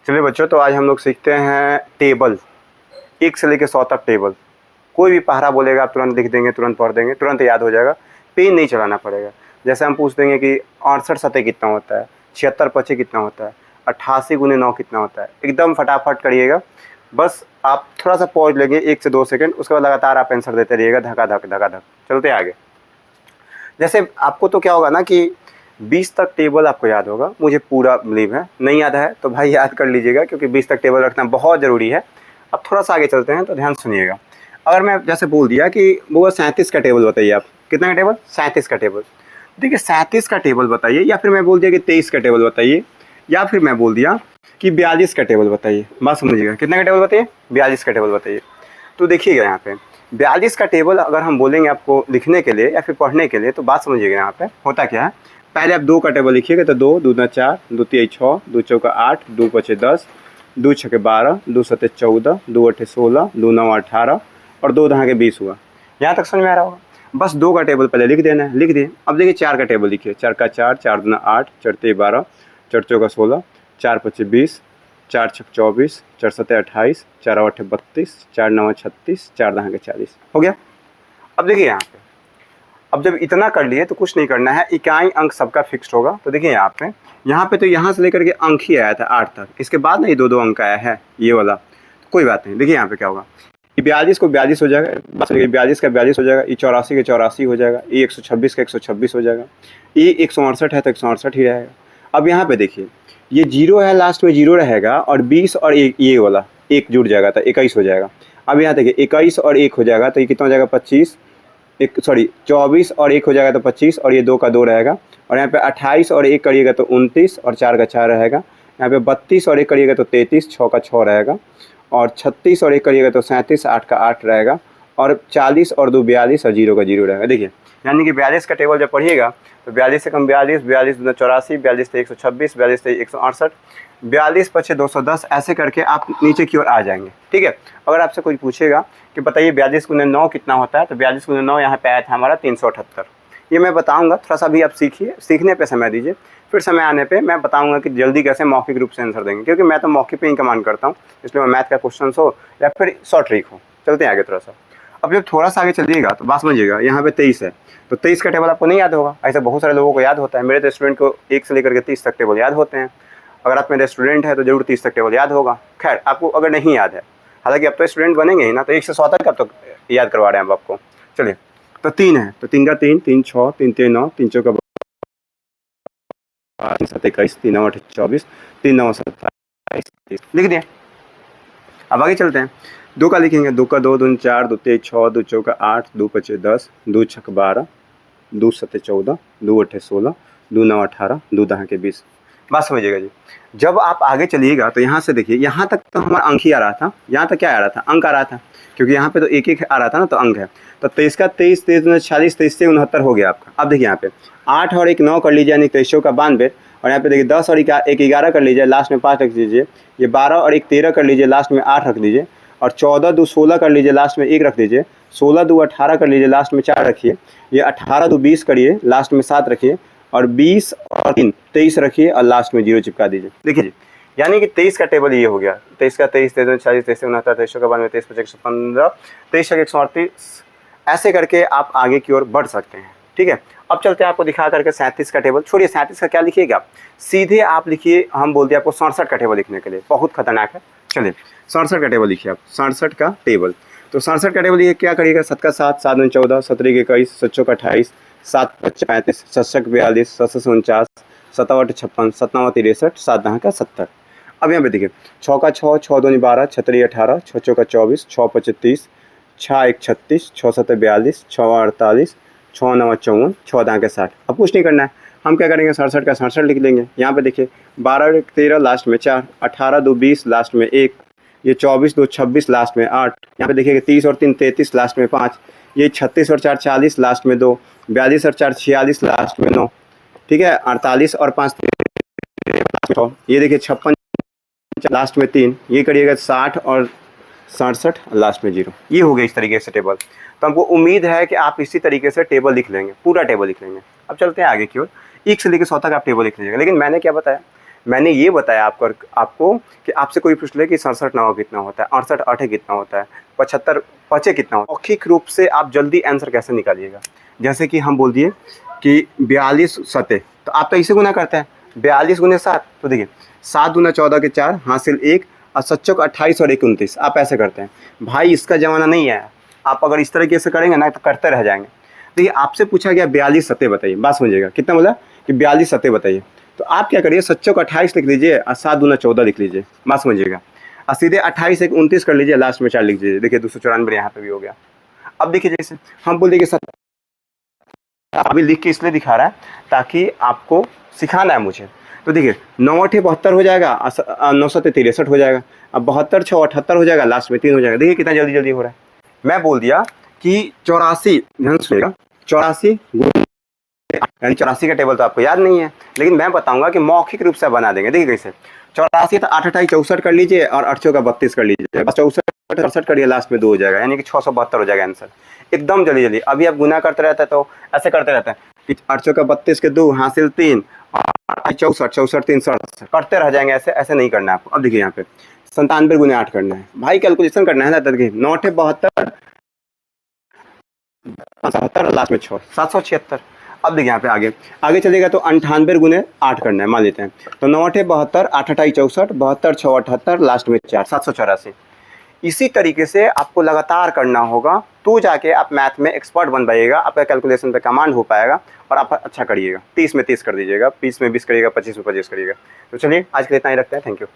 चलिए बच्चों, तो आज हम लोग सीखते हैं टेबल, 1 से लेकर 100 तक टेबल। कोई भी पहाड़ा बोलेगा आप तुरंत लिख देंगे, तुरंत पढ़ देंगे, तुरंत याद हो जाएगा। पेन नहीं चलाना पड़ेगा। जैसे हम पूछ देंगे कि 68 सतह कितना होता है, 76 पचे कितना होता है, 88 गुने 9 कितना होता है, एकदम फटाफट करिएगा। बस आप थोड़ा सा पॉज लेंगे 1 से 2 सेकंड, उसके बाद लगातार आप आंसर देते रहिएगा, धका धक धका धक चलते आगे। जैसे आपको तो क्या होगा ना कि 20 तक टेबल आपको याद होगा, मुझे पूरा बिलीव है। नहीं याद है तो भाई याद कर लीजिएगा, क्योंकि 20 तक टेबल रखना बहुत ज़रूरी है। अब थोड़ा सा आगे चलते हैं तो ध्यान सुनिएगा। अगर मैं जैसे बोल दिया कि वो 37 का टेबल बताइए, आप कितना का टेबल, 37 का टेबल। देखिए 37 का टेबल बताइए, या फिर मैं बोल दिया कि 23 का टेबल बताइए, या फिर मैं बोल दिया कि 42 का टेबल बताइए। बात समझिएगा, कितना का टेबल बताइए, 42 का टेबल बताइए। तो देखिएगा यहाँ पे 42 का टेबल अगर हम बोलेंगे आपको लिखने के लिए या फिर पढ़ने के लिए, तो बात समझिएगा यहाँ पे होता क्या है। पहले आप 2 का टेबल लिखिएगा, तो 2 दूना 4, 2 तिया 6, 2 चौका 8, 2 पचे 10, 2 छके 12, 2 सते 14, 2 अठे 16, 2 नौ 18 और 2 दहा के 20 हुआ। यहाँ तक समझ में आ रहा होगा। बस 2 का टेबल पहले लिख देना है, लिख दिए। अब देखिए 4 का टेबल लिखिए, 4 का 4, 4 दूना 8, 4 तिया 12, 4 चौका 16, 4 पचे 20, 4 छक 24, 4 सते 28, 4 अठे 32, 4 नौ 36, 4 दहा के 40 हो गया। अब देखिए यहाँ पे, अब जब इतना कर लिए तो कुछ नहीं करना है, इकाई अंक सबका फिक्स्ड होगा। तो देखिए यहाँ पे तो यहाँ से लेकर के अंक ही आया था 8 तक, इसके बाद ना ये 2-2 अंक आया है ये वाला, तो कोई बात नहीं। देखिए यहाँ पे क्या होगा, ये 42 को 42 हो जाएगा, बस 42 का 42 हो जाएगा, ये 84 का 84 हो जाएगा, ये 126 का 126 हो जाएगा, ये 168 है तो 168 ही रहेगा। अब यहाँ पे देखिए ये 0 है, लास्ट में 0 रहेगा, और 20 और ये वाला 1 जुड़ जाएगा तो 21 हो जाएगा। अब यहाँ देखिए 21 और 1 हो जाएगा तो ये कितना हो जाएगा, 25, 24 और 1 हो जाएगा तो 25, और ये 2 का 2 रहेगा। और यहाँ पे 28 और 1 करिएगा तो 29, और 4 का 4 रहेगा। यहाँ पे 32 और 1 करिएगा तो 33, 6 का 6 रहेगा, और 36 और 1 करिएगा तो 37, 8 का 8 रहेगा, और 40 और 2 42 और 0 का 0 रहेगा। देखिए यानी कि 42 का टेबल जब पढ़िएगा तो 42 से कम 42, 42 दूना 84, 42 से 126, 42 से 168, 42 पचे 210, ऐसे करके आप नीचे की ओर आ जाएंगे। ठीक है। अगर आपसे कोई पूछेगा कि बताइए 42 गुने 9 कितना होता है, तो 42 गुने 9 यहाँ पे आया था हमारा 378। ये मैं बताऊंगा, थोड़ा सा भी आप सीखिए, सीखने पे समय दीजिए, फिर समय आने पे मैं बताऊंगा कि जल्दी कैसे मौखिक रूप से आंसर देंगे, क्योंकि मैं तो मौखिक पे ही कमांड करता हूँ, इसलिए मैथ का क्वेश्चन हो या फिर शॉर्ट ट्रिक हो। चलते हैं आगे थोड़ा सा। अब जब थोड़ा सा आगे चलिएगा तो बात समझिएगा, यहाँ पे 23 है, तो 23 का टेबल आपको नहीं याद होगा। ऐसे बहुत सारे लोगों को याद होता है, मेरे तो स्टूडेंट को 1 से लेकर के 30 तक टेबल याद होते हैं। अगर आप मेरे स्टूडेंट हैं तो जरूर 30 तक टेबल याद होगा। खैर आपको अगर नहीं याद है, हालांकि आप तो स्टूडेंट बनेंगे ही ना, तो 1 से 100 तक आप तो याद करवा रहे हैं हम आपको। चलिए, तो 3 है, तो 3 का 3, 3 6, 3 तिया 9, 3 चौका 3 7 21, 3 9 24, 3 9 27 लिख दिए। अब आगे चलते हैं। 2 का लिखेंगे, 2 का 2 दून 4, 2 तिया 6, 2 चौका 8, 2 पचे 10, 2 छक 12, 2 सते 14, 2 अठे 16, 2 नौ 18, 2 दहा के 20। बात समझिएगा जी। जब आप आगे चलिएगा तो यहाँ से देखिए, यहाँ तक तो हमारा अंक ही आ रहा था, यहाँ तक क्या आ रहा था, अंक आ रहा था, क्योंकि यहाँ पे तो एक एक आ रहा था ना, तो अंक है। तो 23 का 23, 23 40, 23 से 69 हो गया आपका। अब देखिए यहाँ पे 8 और 1 9 कर लीजिए, यानी 23 का 92, और यहाँ पे देखिए 10 और 1 11 कर लीजिए, लास्ट में 5 रख दीजिए। ये 12 और 1 13 कर लीजिए, लास्ट में 8 रख दीजिए। और 14 2 16 कर लीजिए, लास्ट में 1 रख दीजिए। 16 2 18 कर लीजिए, लास्ट में 4 रखिए। ये 18 2 20 करिए, लास्ट में 7 रखिए। और 20 और 3 23 रखिए, और लास्ट में 0 चिपका दीजिए। देखिए यानी कि 23 का टेबल ये हो गया। 23 का 23, 23 40, 23 69, 23 का 92, 23 पचे 115, 23 का 138, ऐसे करके आप आगे की ओर बढ़ सकते हैं। ठीक है। अब चलते हैं आपको दिखा करके 37 का टेबल। छोड़िए 37 का क्या लिखिएगा, सीधे आप लिखिए, हम बोलते हैं आपको 67 का टेबल लिखने के लिए, बहुत खतरनाक है। चलिए 67 का टेबल लिखिए आप, 67 का टेबल। तो 67 का टेबल ये क्या करिएगा, 7 का 7, 7 दूनी 14, 17 के 21, 7 का 28, 7 पचे 35, 7 42, 7 49, 7 8 56, 7 9 63, 7 दहा का 70। अब यहाँ पे देखिए 6 का 6, 6 दूनी 12, 6 3 18, 6 चौका 24, 6 पचे 30, 6 1 36, 6 7 42, 6 48, 6 9 54, 6 दहा के 60। अब कुछ नहीं करना है, हम क्या करेंगे 67 का 67 लिख लेंगे। यहाँ पे देखिए 12 और 1 13, लास्ट में 4, 18 2 20, लास्ट में 1, ये 24 2 26, लास्ट में 8। यहाँ पे देखिए 30 और 3 33, लास्ट में 5, ये 36 और 4 40, लास्ट में 2, 42 और 4 46, लास्ट में 9। ठीक है। 48 और 5 6, ये देखिए 56, लास्ट में 3, ये करिएगा 60 और 67, लास्ट में 0। ये हो गया इस तरीके से टेबल। तो हमको उम्मीद है कि आप इसी तरीके से टेबल लिख लेंगे, पूरा टेबल लिख लेंगे। अब चलते हैं आगे की ओर। 1 से लेकर 100 तक आप टेबल लिख लीजिएगा। लेकिन मैंने क्या बताया, मैंने ये बताया आपको कि आपसे कोई पूछ ले कि 67 9 कितना होता है, 68 8 कितना होता है, 75 5 कितना होता है, मौखिक रूप से आप जल्दी आंसर कैसे निकालिएगा। जैसे कि हम बोल दिए कि 42 सते, तो आप तो इसे गुना करते हैं 42 गुने 7, तो देखिए 7 दूना 14 के 4 हासिल 1 और 7 चौक 28 और 1 29, आप ऐसे करते हैं। भाई इसका ज़माना नहीं है, आप अगर इस तरीके से करेंगे ना तो करते रह जाएंगे। देखिए आपसे पूछा गया 42 सते बताइए, बात समझिएगा, कितना बोला कि 42 सते बताइए, तो आप क्या करिए 7 चौक 28 लिख लीजिए और 7 दूना 14 लिख लीजिए, बात समझिएगा, और सीधे 28 1 29 कर लीजिए, लास्ट में 4 लिख दीजिए। देखिए 294 यहाँ पे भी हो गया। अब देखिए जैसे हम बोल देंगे अभी लिख के इसलिए दिखा रहा है ताकि आपको सिखाना है मुझे। तो देखिए 9 8 72 हो जाएगा, 9 7 63 हो जाएगा, अब 72 6 78 हो जाएगा, लास्ट में 3 हो जाएगा। देखिए कितना जल्दी जल्दी हो रहा है। मैं बोल दिया कि 84, ध्यान सुनिएगा, 84 यानी 84 का टेबल तो आपको याद नहीं है, लेकिन मैं बताऊंगा कि मौखिक रूप से बना देंगे। देखिए कैसे 84 तो 8 28 64 कर लीजिए और 8 का 32 कर लीजिए, बस 64 68 करिए, लास्ट में 2 हो जाएगा, यानी कि 672 हो जाएगा आंसर, एकदम जल्दी जल्दी। अभी आप गुना करते रहते हैं तो ऐसे करते रहते हैं कि 8 का 32 के 2 हासिल 3 और 64 64 3 67 करते रह जाएंगे, ऐसे ऐसे नहीं करना है आपको। अब देखिए यहाँ पे 97 गुने 8 करना है भाई, कैलकुलेशन करना है ना। देखिए 9 8 72 77 लास्ट में 6 776। अब देखिए यहाँ पे आगे आगे चलेगा तो 98 गुने 8 करना है, मान लेते हैं, तो 9 8 72 8 28 64 72 6 78 लास्ट में 4 784। इसी तरीके से आपको लगातार करना होगा, तो जाके आप मैथ में एक्सपर्ट बन पाइएगा, आपका कैलकुलेशन पे कमांड हो पाएगा और आप अच्छा करिएगा। 30 में 30 कर दीजिएगा, 20 में 20 करिएगा, 25 में 25 करिएगा। तो चलिए आज के लिए इतना ही रखते हैं, थैंक यू।